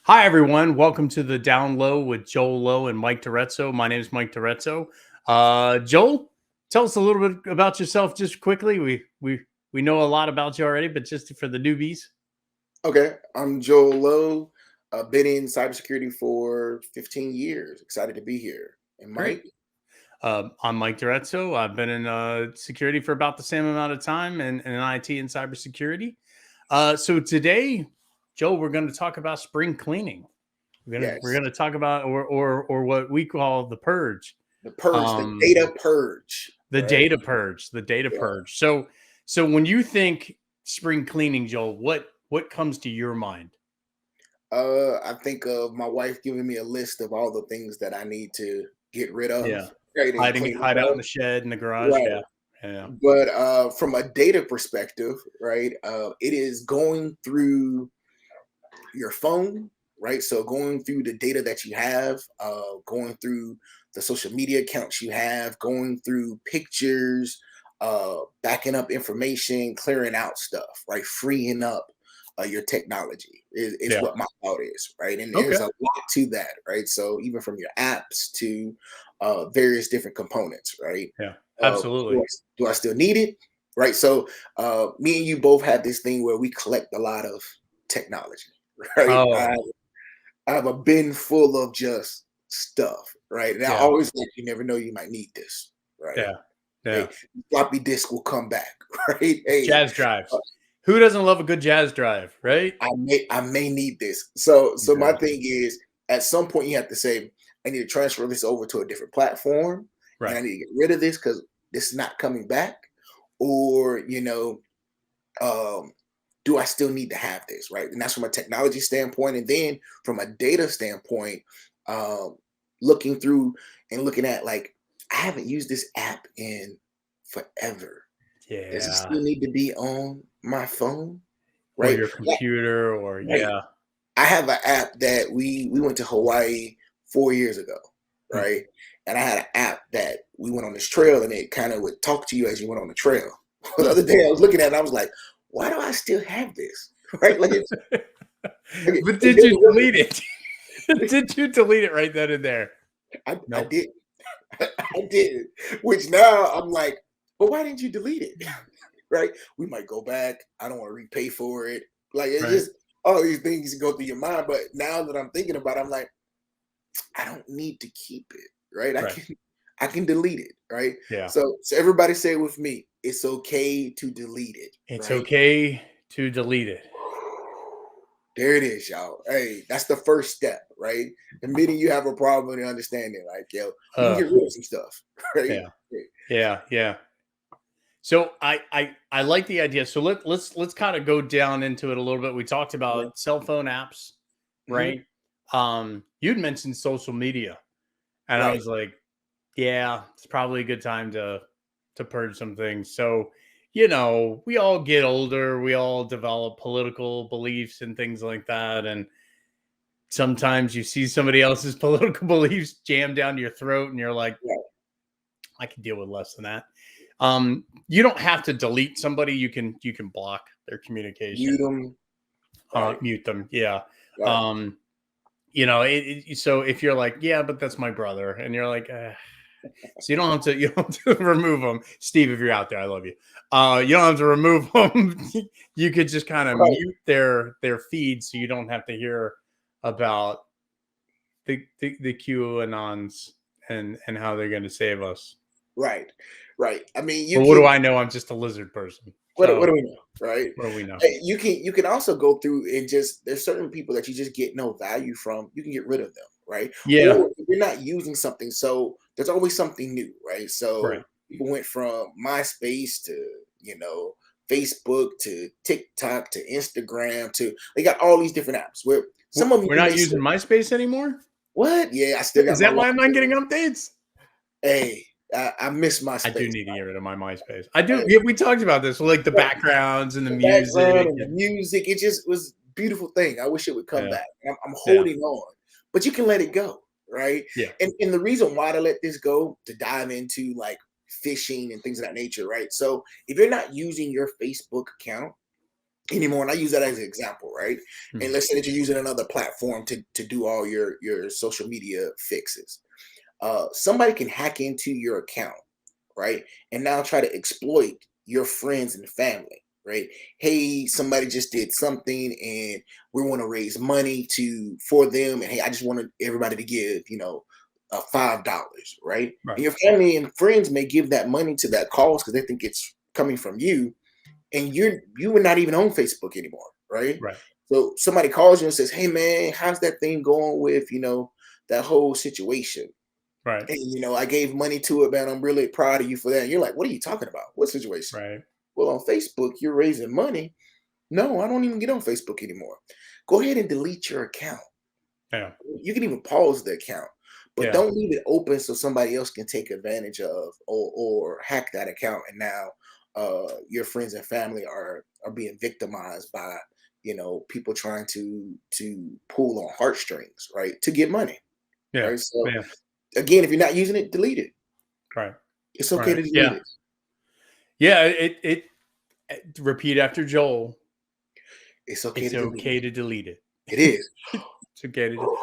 Hi, everyone. Welcome to the Down Low with Joel Lowe and Mike Torezzo. My name is Mike Torezzo. Joel, tell us a little bit about yourself just quickly. We know a lot about you already, but just for the newbies. Okay, I'm Joel Lowe. Been in cybersecurity for 15 years. Excited to be here. And Great. Mike? I'm Mike Torezzo. I've been in security for about the same amount of time and in IT and cybersecurity. So today, Joel, we're going to talk about spring cleaning. We're Yes, gonna talk about or what we call the purge. the purge, the Um, data purge, The right? data purge, the data Yeah. purge. So when you think spring cleaning, Joel, what comes to your mind? I think of my wife giving me a list of all the things that I need to get rid of, Yeah. right, and clean Hide out in up. the shed, in the garage. Right. Yeah. Yeah. But from a data perspective, right, it is going through your phone, right? So going through the data that you have, going through the social media accounts you have, going through pictures, backing up information, clearing out stuff, right? Freeing up your technology is Yeah. what my thought is, right? And there's Okay. a lot to that, right? So even from your apps to various different components, right? Yeah. Uh, do, Absolutely. I, do I still need it? Right. So me and you both have this thing where we collect a lot of technology, right? Oh, I have a bin full of just stuff, right? And I yeah. always like you never know you might need this, right? Yeah. Yeah. Hey, floppy disk will come back, right? Hey, Jazz uh, drives. Who doesn't love a good jazz drive, right? I may need this. So my Exactly. thing is at some point you have to say, I need to transfer this over to a different platform and Right. I need to get rid of this because this is not coming back. Or, um, do I still need to have this, right? And that's from a technology standpoint. And then from a data standpoint, um, looking through and looking at like, I haven't used this app in forever. Does it Yeah. still need to be on my phone, Or right? your Yeah, computer, or right. yeah. I have an app that we went to Hawaii 4 years ago, Hmm. right? And I had an app that we went on this trail and it kind of would talk to you as you went on the trail. The Hmm. other day I was looking at it, and I was like, why do I still have this? Right? But It did you doesn't work. delete it? Did you delete it right then and there? I Nope. did. I did. Which now I'm like, but why didn't you delete it? Right? We might go back. I don't want to repay for it. Like it's Right. just all these things go through your mind. But now that I'm thinking about it, I'm like, I don't need to keep it, right? I Right. can I can delete it, right? Yeah. So everybody say it with me. It's okay to delete it, It's right? okay to delete it. There it is, y'all. Hey, that's the first step, right? Admitting you have a problem and understanding, like, yo, we can Uh, get rid of some stuff, right? yeah. Yeah. Yeah. So I like the idea. So let's kind of go down into it a little bit. We talked about cell phone apps, Hmm. right? You'd mentioned social media, and I Right. was like, yeah, it's probably a good time to purge some things. So, we all get older, we all develop political beliefs and things like that, and sometimes you see somebody else's political beliefs jammed down your throat and you're like, Right. I can deal with less than that. You don't have to delete somebody, you can block their communication, Mute them. Right. mute them. Yeah. Right. um so if you're like, yeah, but that's my brother, and you're like, so you don't have to remove them. Steve, if you're out there, I love you. You don't have to remove them. You could just kind of Right. mute their feed so you don't have to hear about the QAnons and how they're going to save us. Right. Right. I mean, you But what do can. I know? I'm just a lizard person. What So do we know, right? what do we know? You can also go through and just there's certain people that you just get no value from. You can get rid of them, right? Yeah. Or if you're not using something, so there's always something new, right? Right. So people went from MySpace to Facebook to TikTok to Instagram to they got all these different apps where some of them We're you not may say, using MySpace anymore. "What? Yeah, I still got Is my that why log. I'm not getting updates? Hey, I miss my I do space. need to get rid of my MySpace. I do. Hey, Yeah, we talked about this, like the backgrounds and the the music. background and the And, music, it just was a beautiful thing. I wish it would come yeah, back. I'm yeah, holding on, but you can let it go, right? yeah, And the reason why to let this go to dive into like phishing and things of that nature, right? So if you're not using your Facebook account, anymore. And I use that as an example, right? And Mhm. let's say that you're using another platform to do all your social media fixes. Somebody can hack into your account, right? And now try to exploit your friends and family, right? Hey, somebody just did something and we want to raise money to for them. And hey, I just wanted everybody to give, $5, right? And Right. your family and friends may give that money to that cause because they think it's coming from you, and you were not even on Facebook anymore, right? Right. So somebody calls you and says, "Hey man, how's that thing going with that whole situation?" Right. And I gave money to it, man. I'm really proud of you for that. And you're like, "What are you talking about? What situation?" Right. Well, on Facebook, you're raising money. No, I don't even get on Facebook anymore. Go ahead and delete your account. Yeah. You can even pause the account, but Yeah. don't leave it open so somebody else can take advantage of or hack that account. And now your friends and family are being victimized by people trying to pull on heartstrings, right, to get money, Yeah. right? So Yeah. again, if you're not using it, delete it. Right. It's okay Right. to delete Yeah. it. Yeah. Repeat after Joel. It's okay It's to delete okay it. to delete it. It is. It's okay to.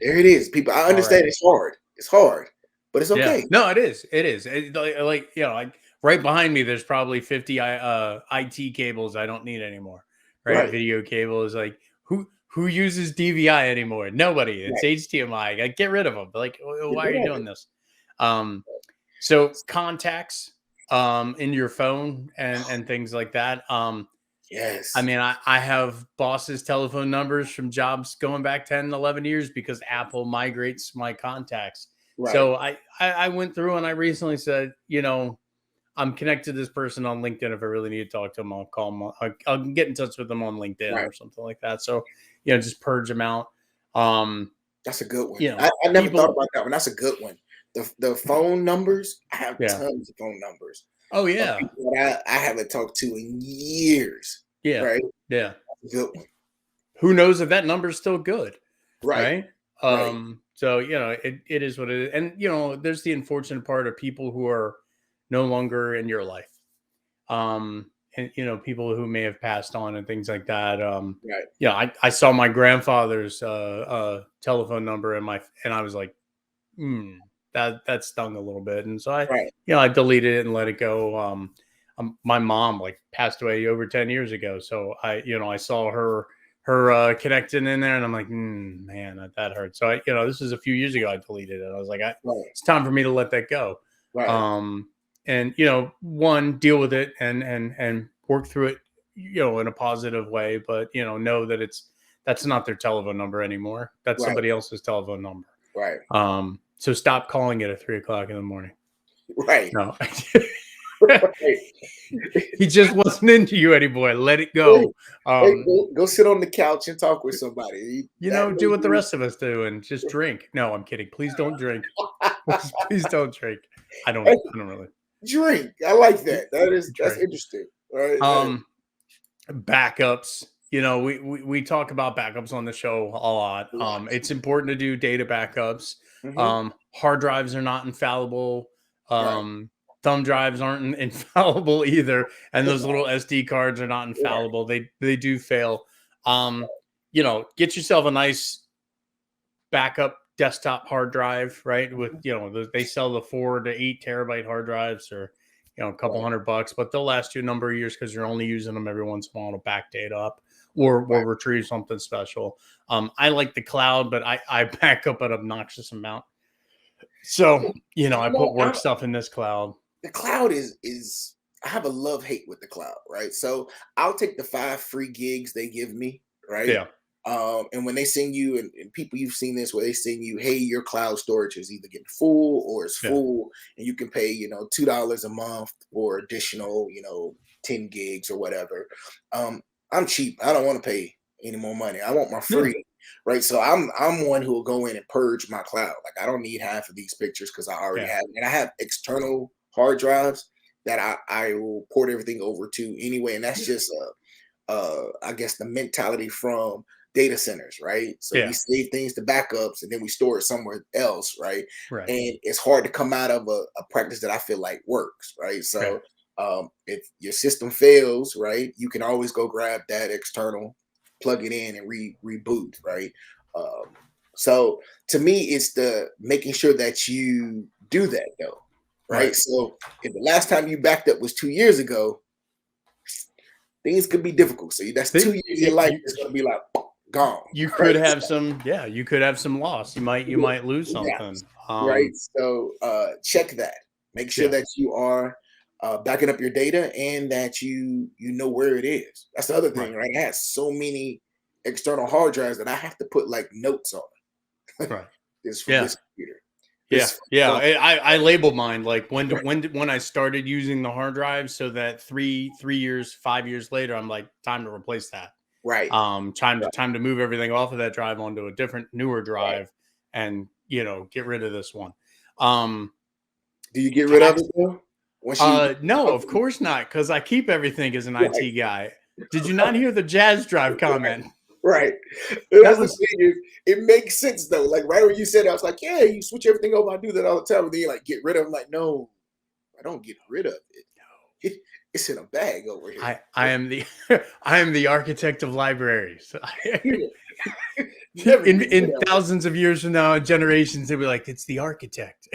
There it is. People, I All understand right. it's hard. It's hard, but it's Yeah. okay. No, it is. It is. Like right behind me, there's probably 50 IT cables I don't need anymore. Right. Right. Video cables. Like who uses DVI anymore? Nobody. It's Right. HDMI. Like, get rid of them. Like, Get why are rid you of doing it. this? Um, so contacts in your phone and things like that. I Yes. mean, I have bosses' telephone numbers from jobs going back 10, 11 years because Apple migrates my contacts. Right. So I went through and I recently said, I'm connected to this person on LinkedIn. If I really need to talk to them, I'll call them. I'll get in touch with them on LinkedIn Right. or something like that. So, just purge them out. That's a good one. You know, I never thought people, about that one. That's a good one. The phone numbers, I have yeah. tons of phone numbers Oh, of yeah. people that I haven't talked to in years. Yeah. Right? Yeah. That's a good one. Who knows if that number's still good? Right. Right. Right. So it is what it is. And there's the unfortunate part of people who are no longer in your life. And people who may have passed on and things like that. Right. I saw my grandfather's telephone number and I was like, that stung a little bit. And so Right. I deleted it and let it go. My mom like passed away over 10 years ago. So I saw her connected in there and I'm like, man, that hurts. So this is a few years ago. I deleted it. I was like, Right. it's time for me to let that go. Right. Um, and one, deal with it and work through it, in a positive way, but know that that's not their telephone number anymore. That's Right. somebody else's telephone number. Right. So stop calling it at 3 o'clock in the morning. Right. No, Right. he just wasn't into you anymore. Let it Hey, go. hey, Um, go sit on the couch and talk with somebody. That may do what the be rest of us do and just drink. No, I'm kidding. Please don't drink. Please don't drink. I don't really drink. I like that. That's drink. interesting. Right. Um, Backups. We talk about backups on the show a lot. A lot. It's important to do data backups. Hmm. Hard drives are not infallible. Right. Um, Thumb drives aren't infallible either, and those little SD cards are not Right. infallible. They do fail. Um, get yourself a nice backup desktop hard drive, right? With they sell the 4 to 8 terabyte hard drives, or a couple Right. $100, but they'll last you a number of years because you're only using them every once in a while to back data up or Right. retrieve something special. I like the cloud, but I back up an obnoxious amount. So I put work I, stuff in this cloud. the cloud is I have a love hate with the cloud, right? So I'll take the 5 free gigs they give me, right? Yeah, And when they send you, and people you've seen this where they send you, hey, your cloud storage is either getting full or it's yeah, full, and you can pay, $2 a month for additional, 10 gigs or whatever. Um, I'm cheap. I don't want to pay any more money. I want my yeah, free, right? So I'm one who will go in and purge my cloud. Like I don't need half of these pictures because I already yeah, have it. And I have external hard drives that I will port everything over to anyway. And that's yeah, just I guess the mentality from data centers, right? So we yeah. save things to backups and then we store it somewhere else, right? Right, And it's hard to come out of a practice that I feel like works, right? yeah, So If your system fails, right, you can always go grab that external, plug it in, and reboot, right? So to me, it's the making sure that you do that though, right? Right. So if the last time you backed up was 2 years ago, things could be difficult. So that's 2 years of your life is going to be like gone, You could right? have some, yeah, you could have some loss. You might lose Yeah, something. right. So check that. Make sure Yeah. that you are backing up your data and that you know where it is. That's the other Right. thing, right? I have so many external hard drives that I have to put like notes on. Right. This from Yeah. this computer. Yeah. This Yeah. from, I label mine like when I started using the hard drive, so that 3 years, 5 years later, I'm like, time to replace that. right, Time to move everything off of that drive onto a different, newer right. drive, and get rid of this one. Um, Do you get rid of tax. it though? Once you No, of course not, because I keep everything as an right, IT guy. Did you not hear the Jazz Drive right, comment? right. That That's the was thing is it makes sense though. Like right when you said it, I was like, yeah, you switch everything over. I do that all the time. And then you like get rid of it. I'm like, no, I don't get rid of it. It's in a bag over here. I am the I am the architect of libraries. Never in get rid in of it. thousands of years from now, generations, they'll be like, it's the architect.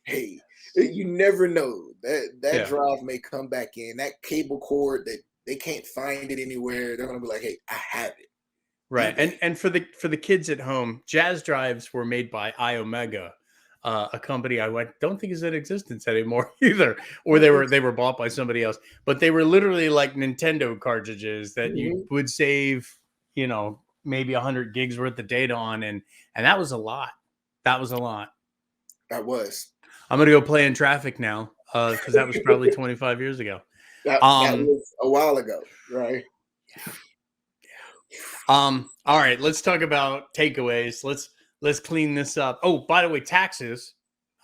Hey, you never know. That Yeah. drive may come back in. That cable cord that they can't find it anywhere. They're gonna be like, hey, I have it. Right. eBay. And for the kids at home, Jazz Drives were made by iOmega, a company don't think is in existence anymore either, or they were bought by somebody else. But they were literally like Nintendo cartridges that you Mhm. would save, maybe 100 gigs worth of data on, and that was a lot. That was a lot. That was. I'm gonna go play in traffic now, because that was probably 25 years ago. That Um, was a while ago, right? All right, let's talk about takeaways. Let's clean this up. Oh, by the way, taxes.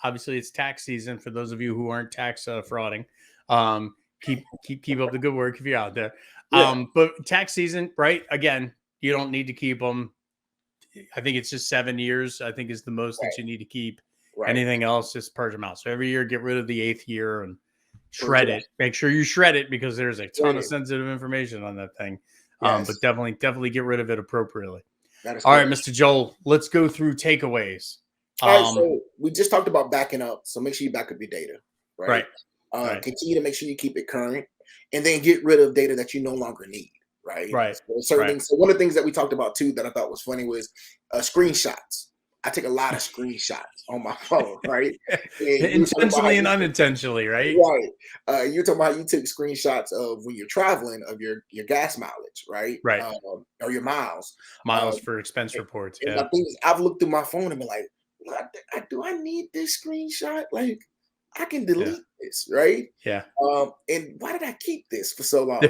Obviously, it's tax season for those of you who aren't tax frauding. Keep up the good work if you're out there. Yeah, But tax season, right? Again, you don't need to keep them. I think it's just 7 years. I think is the most that right, you need to keep. right. Anything else, just purge them out. So every year, get rid of the 8th year and Purge shred it out. it. Make sure you shred it because there's a ton of Ready. sensitive information on that thing. But Yes, definitely get rid of it appropriately. that is All right, correct. Mr. Joel, let's go through takeaways. All right, Um, so we just talked about backing up. So make sure you back up your data, right? right, right, Continue to make sure you keep it current, and then get rid of data that you no longer need, right? right, So certain right. things. So one of the things that we talked about too that I thought was funny was screenshots. I take a lot of screenshots on my phone, right? And you were talking about how Intentionally and you unintentionally, right? right. You're talking about how you took screenshots of when you're traveling of your gas mileage, right? Right. Or your miles. Miles Um, for expense reports. and my Yeah. thing is, I've looked through my phone and been like, do I need this screenshot? Like, I can Yeah. delete this, right? Yeah. And why did I keep this for so long?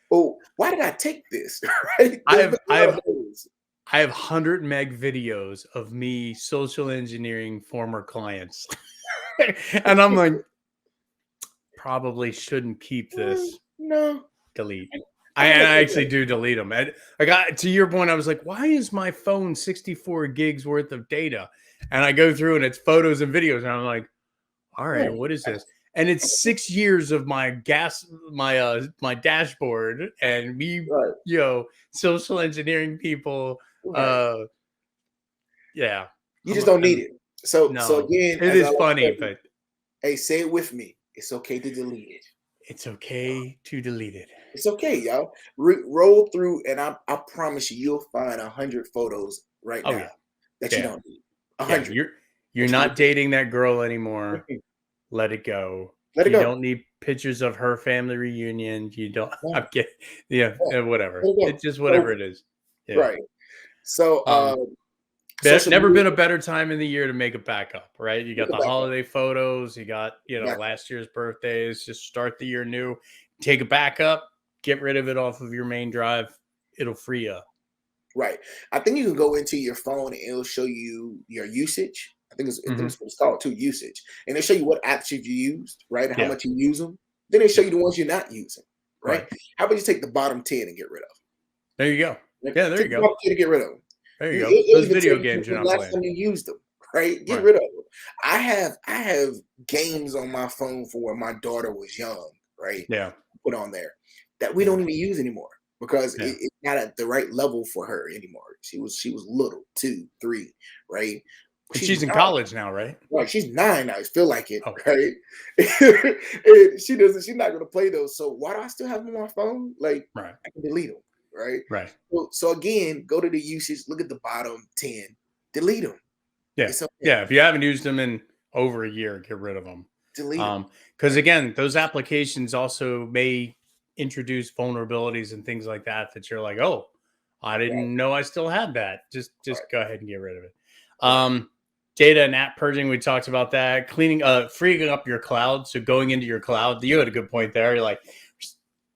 Or why did I take this? Right? I There's been have a I lot of have those. I have 100 meg videos of me social engineering former clients. And I'm like, probably shouldn't keep this. No, Delete. I don't And know. I actually do delete them. I got to your point. I was like, why is my phone 64 gigs worth of data? And I go through and it's photos and videos, and I'm like, all right, what is this? And it's 6 years of my dashboard and me, Right, social engineering people. right. Uh, yeah, You just don't need I'm it. So no, again, it as I is like to funny, say, but hey, say it with me. It's okay to delete it. it's okay to delete it. It's okay, y'all. Roll through, and I promise you, you'll find 100 photos right Oh now yeah, that you yeah, don't need. A yeah. hundred You're that you not don't need. dating that girl anymore. Let it go. Let it You go. don't need pictures of her family reunion. You don't. I'm No, kidding. Yeah, no, whatever. let it go. It's just It's whatever over. it is. Yeah. Right. So, Um. social Never media. been a better time in the year to make a backup, right? You Look got at the back up. holiday photos, you got, Exactly. last year's birthdays, just start the year new, take a backup, get rid of it off of your main drive. It'll free up. Right. I think you can go into your phone and it'll show you your usage. I think Hmm. it's what it's called too, usage. And it'll show you what apps you've used, right? And how Yeah. much you use them. Then it'll show Yeah. you the ones you're not using, right? Right. How about you take the bottom 10 and get rid of There you go. them? Yeah. There Take you the go. bottom 10 and get rid of them. There you You, go. it'll Those even tell video you games you're when the not last playing. time you used them, right? Get Right. rid of them. I have games on my phone for when my daughter was young, right? Yeah. Put on there that we Yeah. don't even use anymore because Yeah. it's not at the right level for her anymore. She was little, 2, 3, right? And She's she's in 9. college now, right? Right, she's 9 now. I feel like it, Okay. right? And she doesn't. She's not gonna play those. So why do I still have them on my phone? Like Right. I can delete them, right? Right. So again, go to the usage. Look at the bottom 10. Delete them. Yeah. It's okay. Yeah. If you haven't used them in over a year, get rid of them. Delete them. Because Right. again, those applications also may introduce vulnerabilities and things like that that you're like, oh, I Right. didn't know I still had that. Just Right. go ahead and get rid of it. Right. Data and app purging, we talked about that. Cleaning, freeing up your cloud. So going into your cloud, you had a good point there. You're like,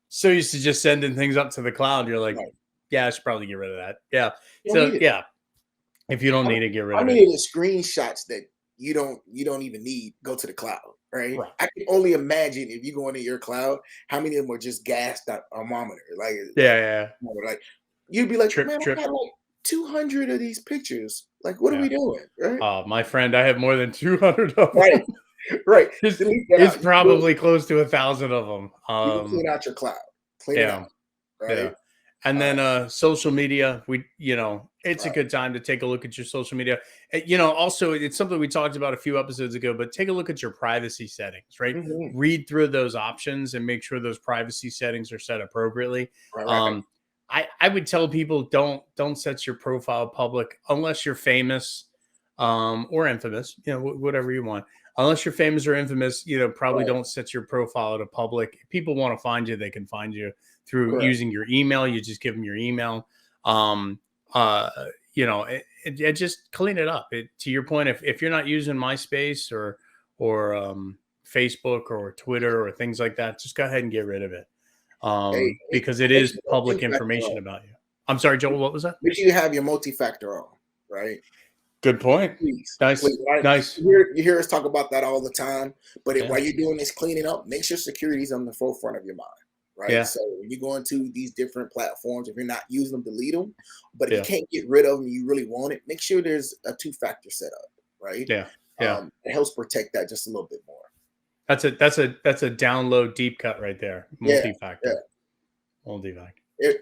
so used to just sending things up to the cloud. You're like, Right. yeah, I should probably get rid of that. Yeah. You don't So need it. yeah, if you don't How, need it, get rid how of many it. of the screenshots that you don't even need go to the cloud, right? Right. I can only imagine if you go into your cloud, how many of them are just gassed out thermometer, Yeah. Yeah. like you'd be like, Trip, man, I trip. got like 200 of these pictures. Like, what are Yeah. we doing, right? My friend, I have more than 200 of Right, them. right. it's, Delete that it's out. probably close to 1,000 of them. You can clean out your cloud. Clean it Yeah, out, right? yeah. And Uh, then social media, it's a right. good time to take a look at your social media. Also it's something we talked about a few episodes ago, but take a look at your privacy settings, right? Mhm. Read through those options and make sure those privacy settings are set appropriately. Right, right. Um, I would tell people don't set your profile public unless you're famous or infamous, whatever you want. Unless you're famous or infamous, probably Right. don't set your profile to public. If people want to find you, they can find you through Correct. using your email. You just give them your email. Um, just clean it up. To your point, if you're not using MySpace or Facebook or Twitter or things like that, just go ahead and get rid of it. Hey, Because it make is sure your public multi-factor information on. about you. I'm sorry, Joel. What was that? Make sure you have your multi-factor on, right? Good point. Please, Nice, please, right? nice. You hear us talk about that all the time, but Yeah, while you're doing this cleaning up, make sure security is on the forefront of your mind, right? yeah, So when you go into these different platforms, if you're not using them, delete them. But if you yeah, can't get rid of them, you really want it, make sure there's a two-factor setup, right? yeah, yeah. It helps protect that just a little bit more. That's a download deep cut right there. Yeah, Multi-factor. Multi-factor. yeah.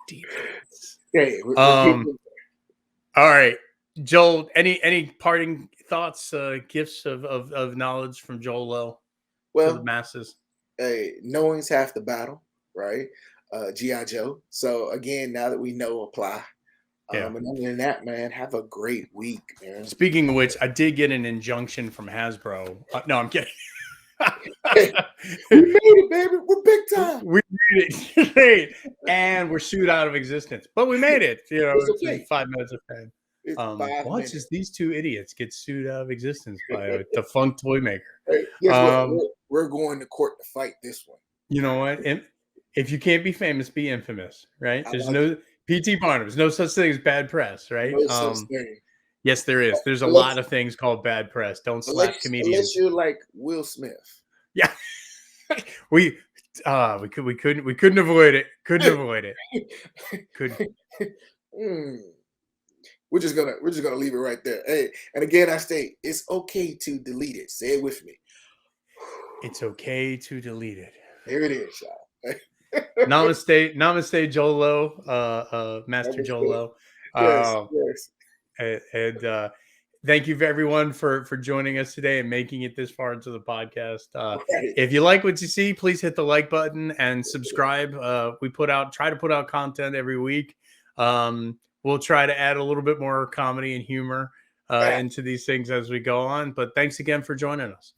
Deep cuts. Hey, we're Um. getting All right, Joel. Any parting thoughts, gifts of knowledge from Joel Lowe to the well. masses? Hey, knowing's half the battle, right? GI Joe. So again, now that we know, apply. Yeah. And other than that, man, have a great week, man. Speaking of which, I did get an injunction from Hasbro. No, I'm kidding. Hey, we made it, baby. We're big time. We made it, and we're sued out of existence, but we made it. It's It's okay. 5 minutes of fame. It's 5 Watch minutes. as these two idiots get sued out of existence by a defunct toy maker. Hey, guess what? Um, We're going to court to fight this one. you know what? If you can't be famous, be infamous, right? I There's like no P.T. Barnum's, no such thing as bad press, right? no such thing. Yes, there is. There's a Unless, lot of things called bad press. Don't slap unless comedians. you're like Will Smith. Yeah, we couldn't avoid it. Couldn't avoid it. Couldn't. Mm. We're just gonna leave it right there. Hey, and again, I state it's okay to delete it. Say it with me. It's okay to delete it. There it is, y'all. Namaste, Jolo, Master Jolo. Yes, yes. And thank you for everyone for joining us today and making it this far into the podcast. Right. If you like what you see, please hit the like button and subscribe. We try to put out content every week. We'll try to add a little bit more comedy and humor into these things as we go on. But thanks again for joining us.